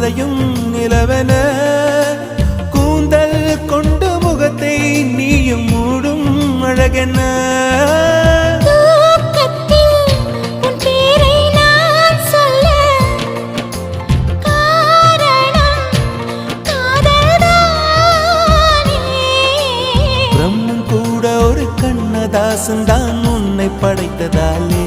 மறையும் நிலவென கூந்தல் கொண்டு முகத்தை நீயும் மூடும் அழகென பிரம்மன் கூட ஒரு கண்ணதாசன் தான் உன்னை படைத்ததாலே